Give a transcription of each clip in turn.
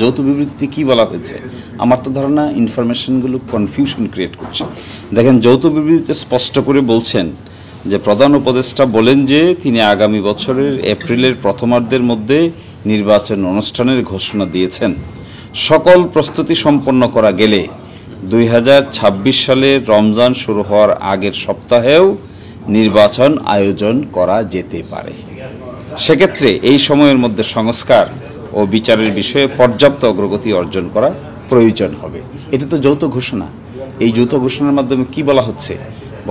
যৌথ বিবৃতিতে কী বলা হয়েছে? আমার তো ধারণা ইনফরমেশনগুলো কনফিউশন ক্রিয়েট করছে। দেখেন, যৌথ বিবৃতিতে স্পষ্ট করে বলছেন যে প্রধান উপদেষ্টা বলেন যে তিনি আগামী বছরের এপ্রিলের প্রথমার্ধের মধ্যে নির্বাচন অনুষ্ঠানের ঘোষণা দিয়েছেন। সকল প্রস্তুতি সম্পন্ন করা গেলে 2026 সালের রমজান শুরু হওয়ার আগের সপ্তাহেও নির্বাচন আয়োজন করা যেতে পারে। সেক্ষেত্রে এই সময়ের মধ্যে সংস্কার ও বিচারের বিষয়ে পর্যাপ্ত অগ্রগতি অর্জন করা প্রয়োজন হবে। এটা তো যৌথ ঘোষণা। এই যৌথ ঘোষণার মাধ্যমে কি বলা হচ্ছে?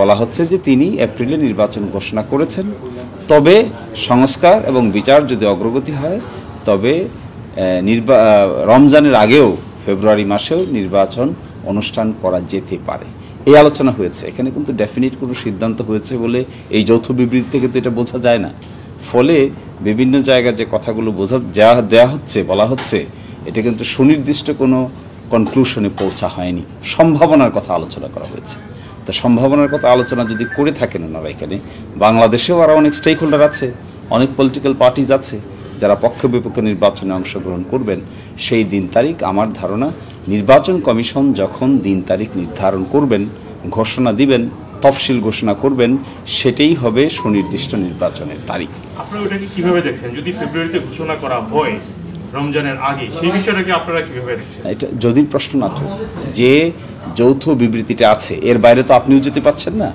বলা হচ্ছে যে তিনি এপ্রিলে নির্বাচন ঘোষণা করেছেন, তবে সংস্কার এবং বিচার যদি অগ্রগতি হয় তবে রমজানের আগেও ফেব্রুয়ারি মাসেও নির্বাচন অনুষ্ঠান করা যেতে পারে। এই আলোচনা হয়েছে। এখানে কিন্তু ডেফিনিট কোনো সিদ্ধান্ত হয়েছে বলে এই যৌথ বিবৃতি থেকে তো এটা বোঝা যায় না। ফলে বিভিন্ন জায়গায় যে কথাগুলো দেওয়া হচ্ছে, বলা হচ্ছে, এটা কিন্তু সুনির্দিষ্ট কোনো কনক্লুশনে পৌঁছা হয়নি। সম্ভাবনার কথা আলোচনা করা হয়েছে। তো সম্ভাবনার কথা আলোচনা যদি করে থাকেন ওনারা, এখানে বাংলাদেশেও আরও অনেক স্টেক হোল্ডার আছে, অনেক পলিটিক্যাল পার্টিজ আছে যারা পক্ষ বিপক্ষে নির্বাচনে অংশগ্রহণ করবেন। সেই দিন তারিখ, আমার ধারণা নির্বাচন কমিশন যখন দিন তারিখ নির্ধারণ করবেন, ঘোষণা দিবেন, তফসিল ঘোষণা করবেন, সেটাই হবে সুনির্দিষ্ট নির্বাচনের তারিখ। আপনারা ওটাকে কিভাবে দেখছেন? যদি ফেব্রুয়ারিতে ঘোষণা করা হয় রমজানের আগে, সেই বিষয়টাকে আপনারা কিভাবে দেখছেন? এটা যদি প্রশ্ন না তো, যে যৌথ বিবৃতিটা আছে এর বাইরে তো আপনিও যেতে পারছেন না,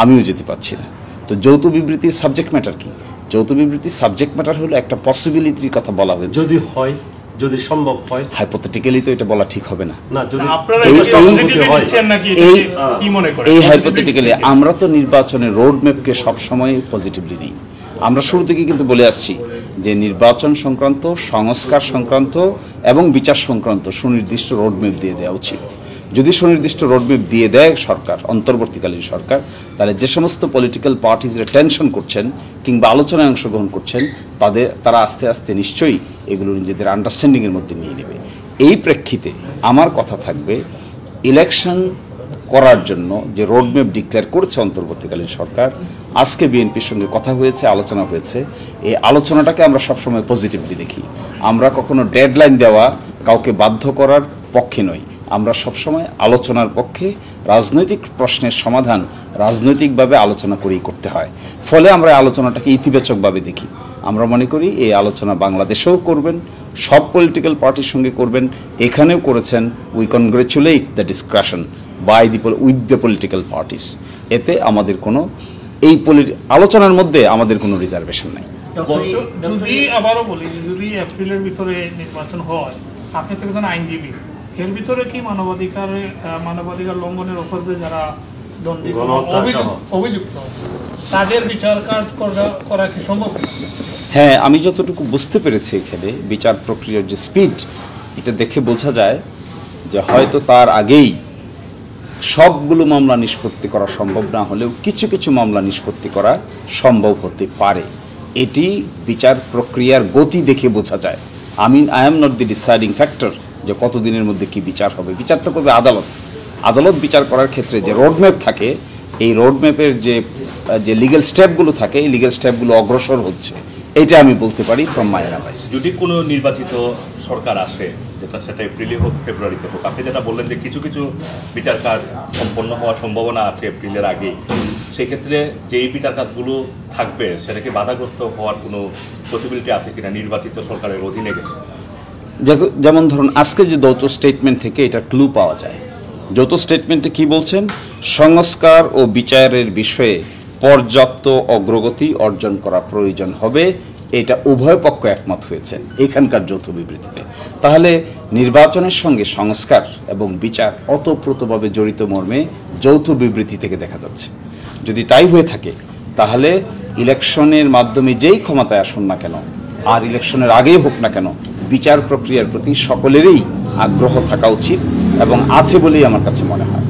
আমিও যেতে পারছি না। তো যৌথ বিবৃতির সাবজেক্ট ম্যাটার কি? যৌথ বিবৃতির সাবজেক্ট ম্যাটার হলো একটা পসিবিলিটির কথা বলা হয়েছে। যদি হয়, যদি সম্ভব হয়, হাইপোথেটিক্যালি তো এটা বলা ঠিক হবে না। এই হাইপোথেটিক্যালি আমরা তো নির্বাচনের রোড ম্যাপকে সবসময় পজিটিভলি নিই। আমরা শুরু থেকে কিন্তু বলে আসছি যে নির্বাচন সংক্রান্ত, সংস্কার সংক্রান্ত এবং বিচার সংক্রান্ত সুনির্দিষ্ট রোডম্যাপ দিয়ে দেওয়া উচিত। যদি সুনির্দিষ্ট রোডম্যাপ দিয়ে দেয় সরকার, অন্তর্বর্তীকালীন সরকার, তাহলে যে সমস্ত পলিটিক্যাল পার্টিজরা টেনশন করছেন কিংবা আলোচনায় অংশগ্রহণ করছেন, তারা আস্তে আস্তে নিশ্চয়ই এগুলো নিজেদের আন্ডারস্ট্যান্ডিংয়ের মধ্যে নিয়ে নেবে। এই প্রেক্ষিতে আমার কথা থাকবে, ইলেকশন করার জন্য যে রোডম্যাপ ডিক্লেয়ার করেছে অন্তর্বর্তীকালীন সরকার, আজকে বিএনপির সঙ্গে কথা হয়েছে, আলোচনা হয়েছে। এই আলোচনাটাকে আমরা সবসময় পজিটিভলি দেখি। আমরা কখনো ডেডলাইন দেওয়া, কাউকে বাধ্য করার পক্ষে নই। আমরা সবসময় আলোচনার পক্ষে। রাজনৈতিক প্রশ্নের সমাধান রাজনৈতিকভাবে আলোচনা করেই করতে হয়। ফলে আমরা আলোচনাটাকে ইতিবাচকভাবে দেখি। আমরা মনে করি এই আলোচনা বাংলাদেশেও করবেন, সব পলিটিক্যাল পার্টির সঙ্গে করবেন, এখানেও করেছেন। We congratulate the discussion with the political parties. এতে আমাদের কোনো আলোচনার মধ্যে আমাদের কোনো রিজার্ভেশন নাই। যদি আবারও বলি, যদি এপ্রিলের ভিতরে নির্বাচন হয়, আপনি তো একজন আইনজীবী, এর ভিতরে কি মানবাধিকার লঙ্ঘনের অপরাধে যারা অভিযুক্ত, তাদের বিচার কাজ করা কি সম্ভব? হ্যাঁ, আমি যতটুকু বুঝতে পেরেছি এখানে বিচার প্রক্রিয়ার যে স্পিড, এটা দেখে বোঝা যায় যে হয়তো তার আগেই সবগুলো মামলা নিষ্পত্তি করা সম্ভব না হলেও কিছু কিছু মামলা নিষ্পত্তি করা সম্ভব হতে পারে। এটি বিচার প্রক্রিয়ার গতি দেখে বোঝা যায়। I am not the deciding factor যে কতদিনের মধ্যে কি বিচার হবে। বিচার তো করবে আদালত। আদালত বিচার করার ক্ষেত্রে যে রোডম্যাপ থাকে, এই রোডম্যাপের যে লিগ্যাল স্টেপগুলো থাকে, এই লিগ্যাল স্টেপগুলো অগ্রসর হচ্ছে, এটা আমি বলতে পারি ফ্রম মাই অ্যানালাইসিস। যদি কোনো নির্বাচিত সরকার আসে, সেটা এপ্রিলে হোক ফেব্রুয়ারিতে হোক, আপনি যেটা বললেন যে কিছু কিছু বিচার কাজ সম্পন্ন হওয়ার সম্ভাবনা আছে এপ্রিলের আগে, সেক্ষেত্রে যেই বিচার কাজগুলো থাকবে সেটাকে বাধাগ্রস্ত হওয়ার কোনো পসিবিলিটি আছে কিনা নির্বাচিত সরকারের অধীনে গেলে? যেমন ধরুন, আজকে যে যৌথ স্টেটমেন্ট থেকে এটা ক্লু পাওয়া যায়। যৌথ স্টেটমেন্টে কি বলছেন? সংস্কার ও বিচারের বিষয়ে পর্যাপ্ত অগ্রগতি অর্জন করা প্রয়োজন হবে, এটা উভয় পক্ষ একমত হয়েছেন এখানকার যৌথ বিবৃতিতে। তাহলে নির্বাচনের সঙ্গে সংস্কার এবং বিচার ওতপ্রোতভাবে জড়িত মর্মে যৌথ বিবৃতি থেকে দেখা যাচ্ছে। যদি তাই হয়ে থাকে, তাহলে ইলেকশনের মাধ্যমে যেই ক্ষমতায় আসুন না কেন, আর ইলেকশনের আগেই হোক না কেন, বিচার প্রক্রিয়ার প্রতি সকলেরই আগ্রহ থাকা উচিত এবং আছে বলেই আমার কাছে মনে হয়।